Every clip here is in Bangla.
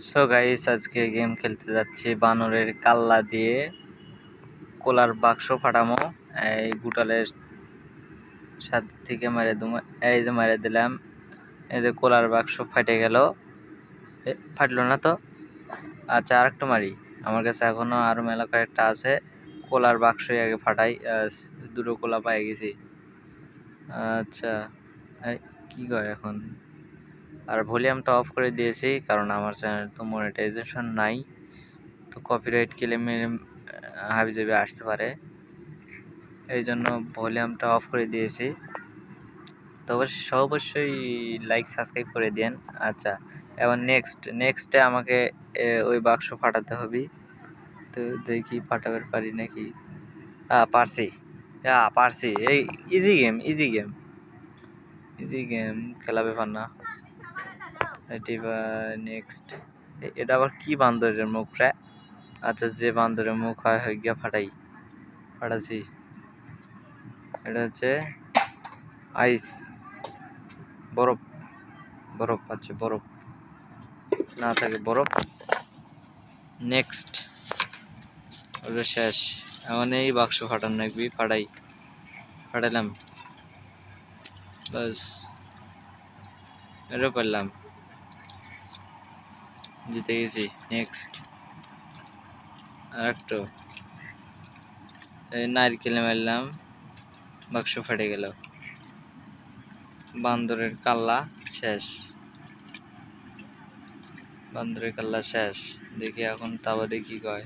সো গাইস, আজকে গেম খেলতে যাচ্ছি বানরের কাল্লা দিয়ে। কোলার বাক্স ফাটামো। এই গুটালের সাথে থেকে মারে দুম, এই যে মারে দিলাম। এই যে কোলার বাক্স ফাটে গেল। ফাটলো না তো? আচ্ছা, আর একটু মারি। আমার কাছে এখনো আরো মেলা কয়েকটা আছে। কোলার বাক্সই আগে ফাটাই। দুটো কোলা পাই গেছি। আচ্ছা, কি কয় এখন? আর ভলিউমটা অফ করে দিয়েছি, কারণ আমার চ্যানেল তো মনিটাইজেশন নাই, তো কপিরাইট ক্লেমে হাবিজাবি আসতে পারে। এই জন্য ভলিউমটা অফ করে দিয়েছি। তো অবশ্যই লাইক সাবস্ক্রাইব করে দিন। আচ্ছা, এবার নেক্সটে আমাকে ওই বাক্স ফাটাতে হবে। তো দেখি ফাটাতে পারি নাকি। পারছি। পারছি। এই ইজি গেম খেলা ব্যাপার না। নেক্সট, এটা আবার কি বান্দরের মুখ রে? আচ্ছা, যে বান্দরের মুখ হয় গিয়া ফাটাছি। এটা হচ্ছে আইস, বরফ। আচ্ছা, বরফ না থাকে বরফ। নেক্সট ওটা শেষ। এখন এই বাক্স ফাটান রাখবি। ফাটাইলাম, বাস। এটা পারলাম, জিতে গেছি। নেক্সট আর একটু, এই নারকেলে মারলাম, বাক্স ফাটে গেল। বান্দরের কাল্লা শেষ। দেখি এখন তাবাদে কি কয়।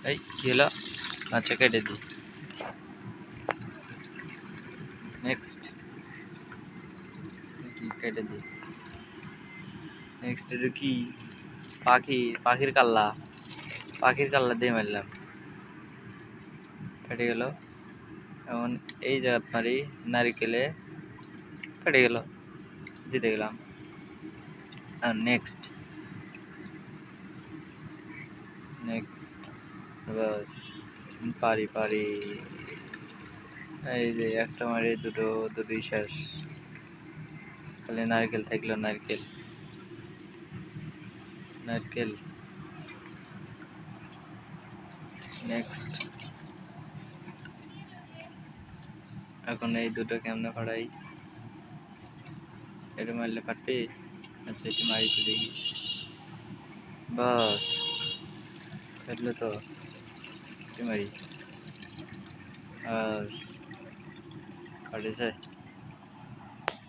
এই কি হলো? আচ্ছা, কেটে দিই। নেক্সট এটা কি? পাখির কাল্লা দিয়ে মারলাম, কেটে গেল। এখন এই জায়গা মারি, নারিকেলে কেটে গেল, জিতে গেলাম। নেক্সট বাস। পারি। এই যে একটা মারি, দুটোই শেষ। খালি নারকেল থাকলো, নারকেল। নেক্সট, এখন এই দুটো কেমনে ফাড়াই? এটা মারলে ফাটবে। আচ্ছা, এটা মারি তো দেখি। বাস, ফাটলো তো। এটা মারি, বাস, ফাটেছে,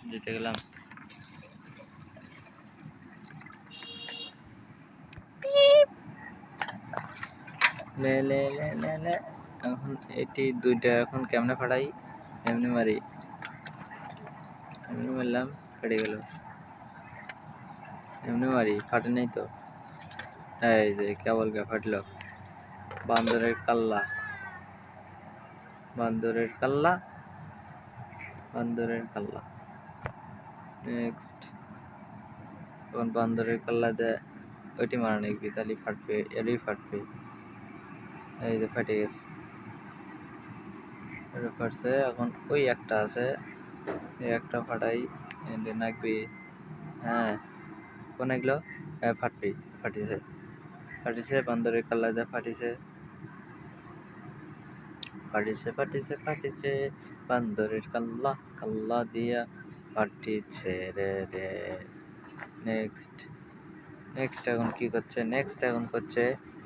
জিতে গেলাম। লে। এখন এটি দুইটা এখন কেমনে ফাটাই? এমনি মারলাম, ফেটে গেল। এমনি মারি, ফাটে নাই তো। এই যে কেবল ফাটলো। বান্দরের কাল্লা। নেক্সট, এখন বান্দরের কাল্লা দেয় ওইটি মারা নাকি, তাহলে ফাটবে, এরই ফাটবে। এই যে ফাটে গেছে, এটা ফাটছে। এখন ওই একটা আছে, এই একটা ফাটাই, নাকবি। হ্যাঁ, কোন এগুলো? ফাটিছে বান্দরের কাল্লা দিয়ে ফাটিছে। বান্দরের কাল্লা দিয়া ফাটিছে রে। নেক্সট এখন কি করছে?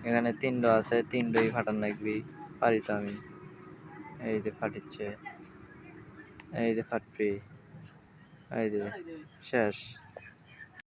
এখানে তিনটা আছে, তিনটাই ফাটান লাগবি। পারি তো আমি। এই যে ফাটিচ্ছে, এই যে ফাটবি, এই যে শেষ।